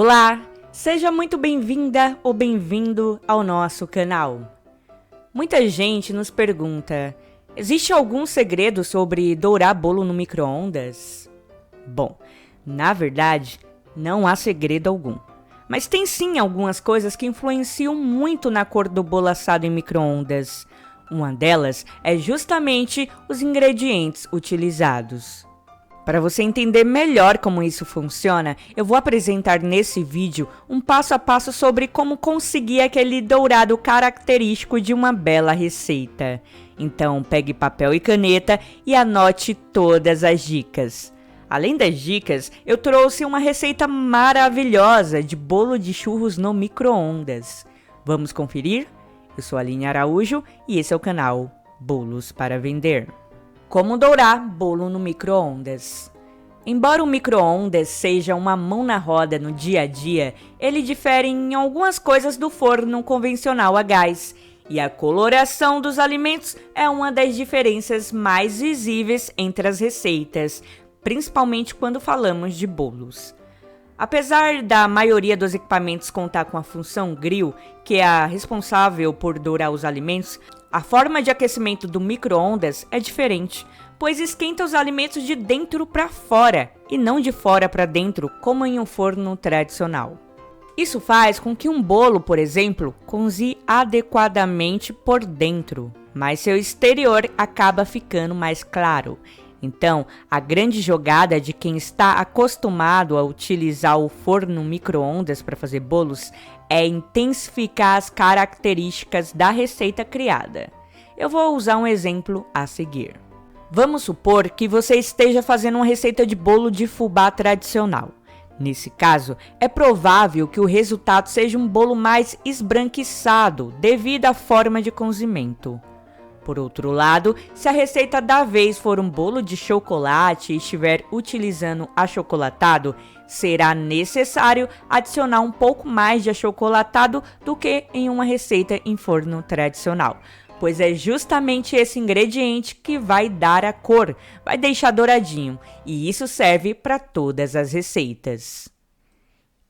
Olá, seja muito bem-vinda ou bem-vindo ao nosso canal. Muita gente nos pergunta, existe algum segredo sobre dourar bolo no micro-ondas? Bom, na verdade, não há segredo algum. Mas tem sim algumas coisas que influenciam muito na cor do bolo assado em micro-ondas. Uma delas é justamente os ingredientes utilizados. Para você entender melhor como isso funciona, eu vou apresentar nesse vídeo um passo a passo sobre como conseguir aquele dourado característico de uma bela receita. Então pegue papel e caneta e anote todas as dicas. Além das dicas, eu trouxe uma receita maravilhosa de bolo de churros no micro-ondas. Vamos conferir? Eu sou a Aline Araújo e esse é o canal Bolos para Vender. Como dourar bolo no micro-ondas? Embora o micro-ondas seja uma mão na roda no dia a dia, ele difere em algumas coisas do forno convencional a gás. E a coloração dos alimentos é uma das diferenças mais visíveis entre as receitas, principalmente quando falamos de bolos. Apesar da maioria dos equipamentos contar com a função grill, que é a responsável por dourar os alimentos, a forma de aquecimento do micro-ondas é diferente, pois esquenta os alimentos de dentro para fora e não de fora para dentro, como em um forno tradicional. Isso faz com que um bolo, por exemplo, cozinhe adequadamente por dentro, mas seu exterior acaba ficando mais claro. Então, a grande jogada de quem está acostumado a utilizar o forno micro-ondas para fazer bolos é intensificar as características da receita criada. Eu vou usar um exemplo a seguir. Vamos supor que você esteja fazendo uma receita de bolo de fubá tradicional. Nesse caso, é provável que o resultado seja um bolo mais esbranquiçado devido à forma de cozimento. Por outro lado, se a receita da vez for um bolo de chocolate e estiver utilizando achocolatado, será necessário adicionar um pouco mais de achocolatado do que em uma receita em forno tradicional, pois é justamente esse ingrediente que vai dar a cor, vai deixar douradinho, e isso serve para todas as receitas.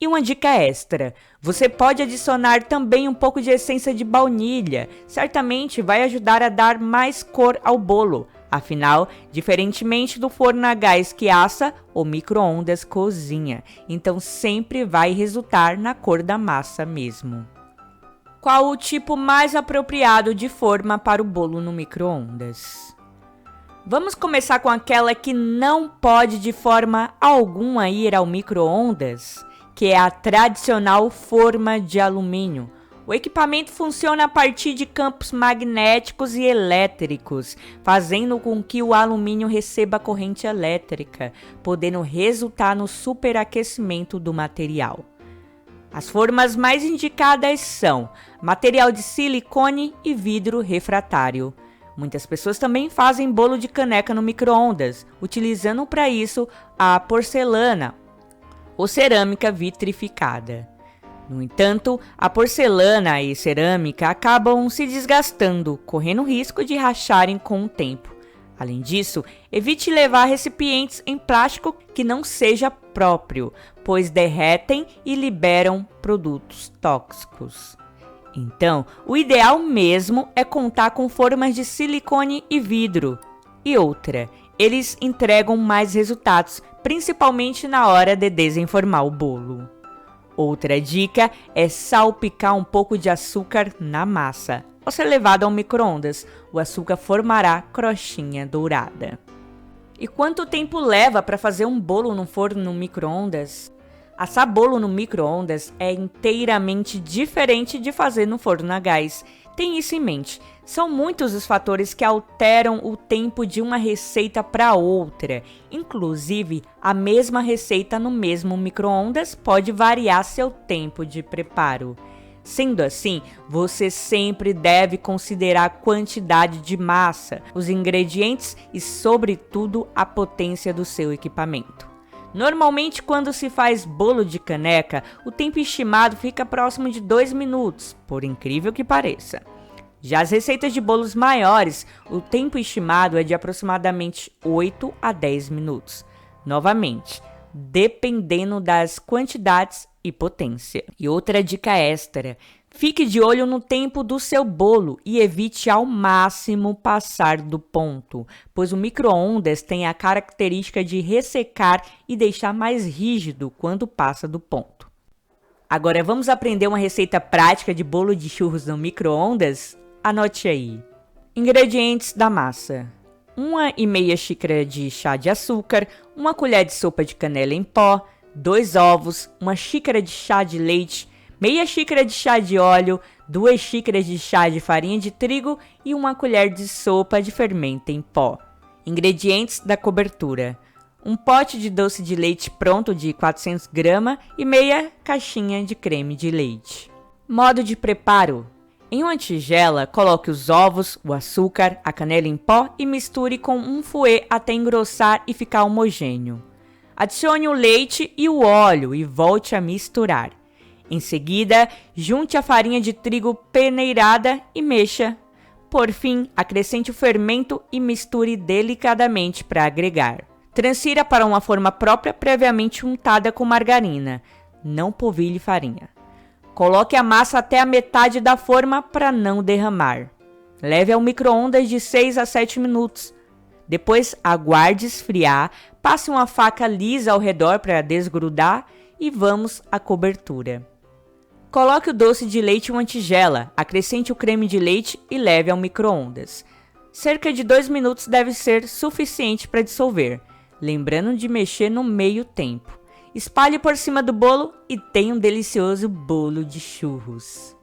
E uma dica extra, você pode adicionar também um pouco de essência de baunilha, certamente vai ajudar a dar mais cor ao bolo. Afinal, diferentemente do forno a gás que assa, o micro-ondas cozinha, então sempre vai resultar na cor da massa mesmo. Qual o tipo mais apropriado de forma para o bolo no micro-ondas? Vamos começar com aquela que não pode de forma alguma ir ao micro-ondas, que é a tradicional forma de alumínio. O equipamento funciona a partir de campos magnéticos e elétricos, fazendo com que o alumínio receba corrente elétrica, podendo resultar no superaquecimento do material. As formas mais indicadas são material de silicone e vidro refratário. Muitas pessoas também fazem bolo de caneca no micro-ondas, utilizando para isso a porcelana ou cerâmica vitrificada. No entanto, a porcelana e cerâmica acabam se desgastando, correndo risco de racharem com o tempo. Além disso, evite levar recipientes em plástico que não seja próprio, pois derretem e liberam produtos tóxicos. Então, o ideal mesmo é contar com formas de silicone e vidro. E outra, eles entregam mais resultados, principalmente na hora de desenformar o bolo. Outra dica é salpicar um pouco de açúcar na massa. Ao ser levado ao micro-ondas, o açúcar formará crostinha dourada. E quanto tempo leva para fazer um bolo no forno no micro-ondas? Assar bolo no micro-ondas é inteiramente diferente de fazer no forno a gás. Tenha isso em mente. São muitos os fatores que alteram o tempo de uma receita para outra. Inclusive, a mesma receita no mesmo micro-ondas pode variar seu tempo de preparo. Sendo assim, você sempre deve considerar a quantidade de massa, os ingredientes e, sobretudo, a potência do seu equipamento. Normalmente, quando se faz bolo de caneca, o tempo estimado fica próximo de 2 minutos, por incrível que pareça. Já as receitas de bolos maiores, o tempo estimado é de aproximadamente 8 a 10 minutos. Novamente, dependendo das quantidades e potência. E outra dica extra: fique de olho no tempo do seu bolo e evite ao máximo passar do ponto, pois o micro-ondas tem a característica de ressecar e deixar mais rígido quando passa do ponto. Agora vamos aprender uma receita prática de bolo de churros no micro-ondas? Anote aí. Ingredientes da massa: 1,5 xícara de chá de açúcar, 1 colher de sopa de canela em pó, 2 ovos, 1 xícara de chá de leite, meia xícara de chá de óleo, 2 xícaras de chá de farinha de trigo e 1 colher de sopa de fermento em pó. Ingredientes da cobertura: 1 pote de doce de leite pronto de 400 gramas e meia caixinha de creme de leite. Modo de preparo: em uma tigela, coloque os ovos, o açúcar, a canela em pó e misture com um fouet até engrossar e ficar homogêneo. Adicione o leite e o óleo e volte a misturar. Em seguida, junte a farinha de trigo peneirada e mexa. Por fim, acrescente o fermento e misture delicadamente para agregar. Transfira para uma forma própria previamente untada com margarina. Não polvilhe farinha. Coloque a massa até a metade da forma para não derramar. Leve ao micro-ondas de 6 a 7 minutos. Depois, aguarde esfriar, passe uma faca lisa ao redor para desgrudar e vamos à cobertura. Coloque o doce de leite em uma tigela, acrescente o creme de leite e leve ao micro-ondas. Cerca de 2 minutos deve ser suficiente para dissolver, lembrando de mexer no meio tempo. Espalhe por cima do bolo e tenha um delicioso bolo de churros.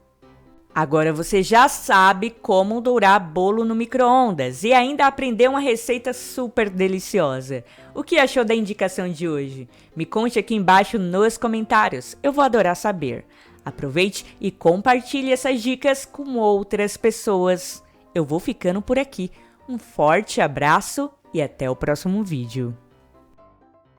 Agora você já sabe como dourar bolo no micro-ondas e ainda aprendeu uma receita super deliciosa. O que achou da indicação de hoje? Me conte aqui embaixo nos comentários, eu vou adorar saber. Aproveite e compartilhe essas dicas com outras pessoas. Eu vou ficando por aqui. Um forte abraço e até o próximo vídeo.